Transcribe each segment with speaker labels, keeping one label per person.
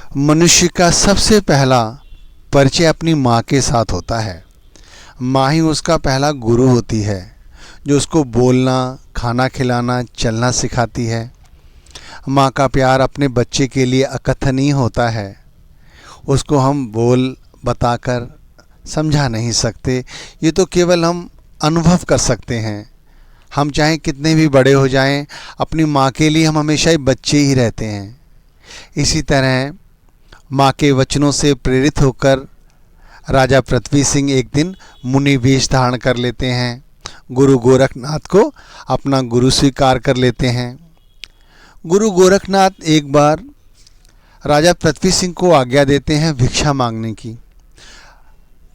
Speaker 1: मनुष्य का सबसे पहला परिचय अपनी माँ के साथ होता है। माँ ही उसका पहला गुरु होती है, जो उसको बोलना, खाना खिलाना, चलना सिखाती है। माँ का प्यार अपने बच्चे के लिए अकथनीय होता है। उसको हम बोल बताकर समझा नहीं सकते, ये तो केवल हम अनुभव कर सकते हैं। हम चाहे कितने भी बड़े हो जाएं, अपनी माँ के लिए हम हमेशा ही बच्चे ही रहते हैं। इसी तरह माँ के वचनों से प्रेरित होकर राजा पृथ्वी सिंह एक दिन मुनि वेश धारण कर लेते हैं। गुरु गोरखनाथ को अपना गुरु स्वीकार कर लेते हैं। गुरु गोरखनाथ एक बार राजा पृथ्वी सिंह को आज्ञा देते हैं भिक्षा मांगने की।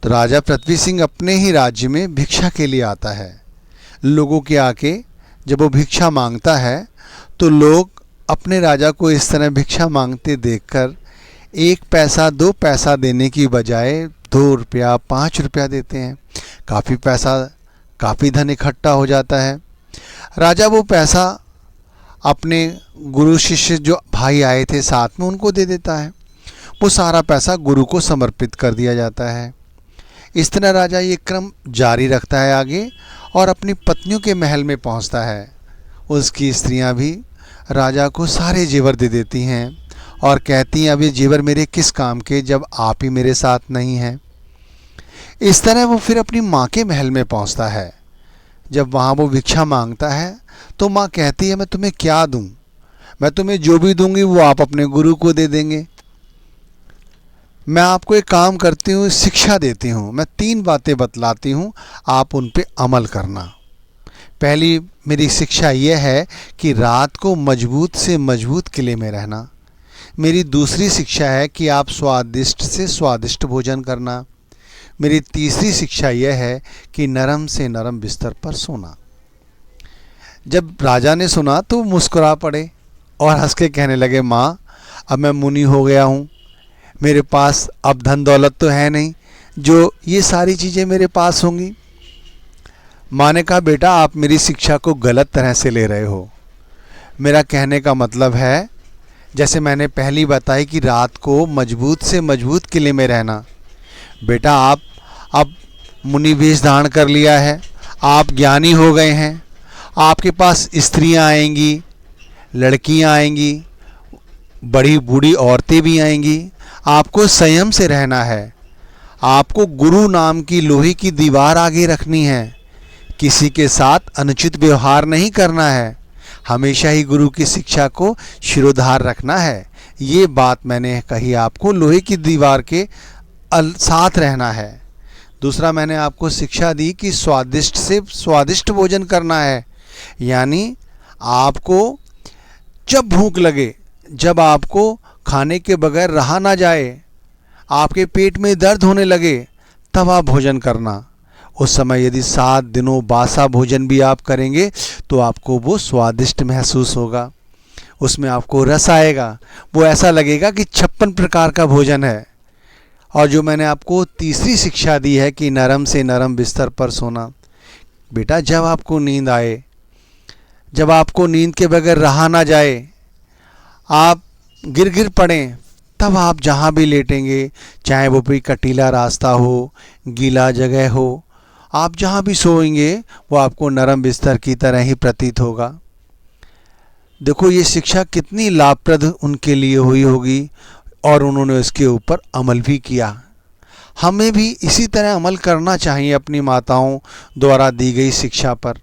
Speaker 1: तो राजा पृथ्वी सिंह अपने ही राज्य में भिक्षा के लिए आता है। लोगों के आके जब वो भिक्षा मांगता है तो लोग अपने राजा को इस तरह भिक्षा मांगते देखकर 1 पैसा 2 पैसा देने की बजाय 2 रुपया 5 रुपया देते हैं। काफ़ी पैसा, काफ़ी धन इकट्ठा हो जाता है। राजा वो पैसा अपने गुरु शिष्य जो भाई आए थे साथ में उनको दे देता है। वो सारा पैसा गुरु को समर्पित कर दिया जाता है। इस तरह राजा ये क्रम जारी रखता है आगे और अपनी पत्नियों के महल में पहुंचता है। उसकी स्त्रियां भी राजा को सारे जेवर दे देती हैं और कहती हैं अब ये जेवर मेरे किस काम के जब आप ही मेरे साथ नहीं हैं। इस तरह वो फिर अपनी माँ के महल में पहुंचता है। जब वहाँ वो भिक्षा मांगता है तो माँ कहती है मैं तुम्हें क्या दूँ, मैं तुम्हें जो भी दूंगी वो आप अपने गुरु को दे देंगे। मैं आपको एक काम करती हूँ, शिक्षा देती हूँ। मैं 3 बातें बतलाती हूँ, आप उन पे अमल करना। पहली मेरी शिक्षा यह है कि रात को मजबूत से मजबूत किले में रहना। मेरी दूसरी शिक्षा है कि आप स्वादिष्ट से स्वादिष्ट भोजन करना। मेरी तीसरी शिक्षा यह है कि नरम से नरम बिस्तर पर सोना। जब राजा ने सुना तो मुस्कुरा पड़े और हंस के कहने लगे माँ, अब मैं मुनि हो गया हूँ, मेरे पास अब धन दौलत तो है नहीं जो ये सारी चीज़ें मेरे पास होंगी। माँ ने कहा बेटा आप मेरी शिक्षा को गलत तरह से ले रहे हो। मेरा कहने का मतलब है जैसे मैंने पहली बताई कि रात को मजबूत से मजबूत किले में रहना। बेटा आप अब मुनि वेश धारण कर लिया है, आप ज्ञानी हो गए हैं, आपके पास स्त्रियां आएंगी, लड़कियां आएंगी, बड़ी बूढ़ी औरतें भी आएंगी। आपको संयम से रहना है। आपको गुरु नाम की लोहे की दीवार आगे रखनी है। किसी के साथ अनुचित व्यवहार नहीं करना है। हमेशा ही गुरु की शिक्षा को शिरोधार रखना है। ये बात मैंने कही आपको, लोहे की दीवार के साथ रहना है। दूसरा मैंने आपको शिक्षा दी कि स्वादिष्ट से स्वादिष्ट भोजन करना है। यानी आपको जब भूख लगे, जब आपको खाने के बगैर रहा ना जाए, आपके पेट में दर्द होने लगे, तब आप भोजन करना। उस समय यदि 7 दिनों बासा भोजन भी आप करेंगे तो आपको वो स्वादिष्ट महसूस होगा। उसमें आपको रस आएगा, वो ऐसा लगेगा कि 56 प्रकार का भोजन है। और जो मैंने आपको तीसरी शिक्षा दी है कि नरम से नरम बिस्तर पर सोना। बेटा जब आपको नींद आए, जब आपको नींद के बगैर रहा ना जाए, आप गिर गिर पड़ें, तब आप जहाँ भी लेटेंगे, चाहे वो भी कटीला रास्ता हो, गीला जगह हो, आप जहाँ भी सोएंगे वो आपको नरम बिस्तर की तरह ही प्रतीत होगा। देखो ये शिक्षा कितनी लाभप्रद उनके लिए हुई होगी और उन्होंने इसके ऊपर अमल भी किया। हमें भी इसी तरह अमल करना चाहिए अपनी माताओं द्वारा दी गई शिक्षा पर।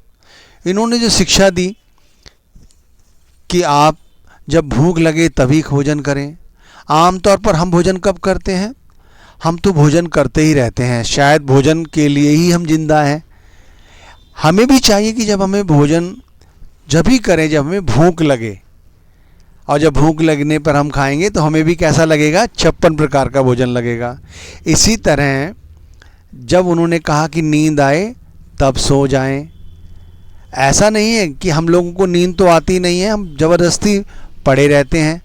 Speaker 1: इन्होंने जो शिक्षा दी कि आप जब भूख लगे तभी भोजन करें। आमतौर पर हम भोजन कब करते हैं? हम तो भोजन करते ही रहते हैं, शायद भोजन के लिए ही हम जिंदा हैं। हमें भी चाहिए कि जब हमें भोजन जब ही करें जब हमें भूख लगे, और जब भूख लगने पर हम खाएंगे तो हमें भी कैसा लगेगा? 56 प्रकार का भोजन लगेगा। इसी तरह जब उन्होंने कहा कि नींद आए तब सो जाएं, ऐसा नहीं है कि हम लोगों को नींद तो आती नहीं है, हम ज़बरदस्ती पड़े रहते हैं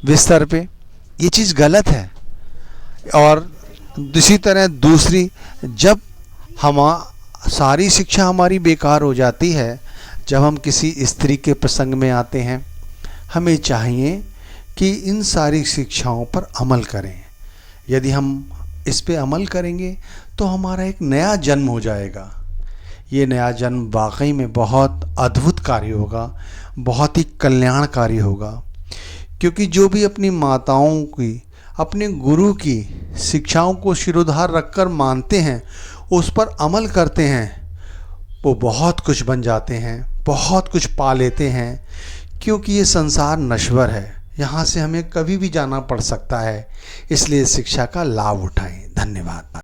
Speaker 1: बिस्तर पे, ये चीज़ गलत है। और इसी तरह दूसरी, जब हम सारी शिक्षा हमारी बेकार हो जाती है, जब हम किसी स्त्री के प्रसंग में आते हैं, हमें चाहिए कि इन सारी शिक्षाओं पर अमल करें। यदि हम इस पे अमल करेंगे तो हमारा एक नया जन्म हो जाएगा। ये नया जन्म वाकई में बहुत अद्भुतकारी होगा, बहुत ही कल्याणकारी होगा, क्योंकि जो भी अपनी माताओं की, अपने गुरु की शिक्षाओं को शिरोधार रखकर मानते हैं, उस पर अमल करते हैं, वो बहुत कुछ बन जाते हैं, बहुत कुछ पा लेते हैं। क्योंकि ये संसार नश्वर है, यहाँ से हमें कभी भी जाना पड़ सकता है, इसलिए शिक्षा का लाभ उठाएं। धन्यवाद।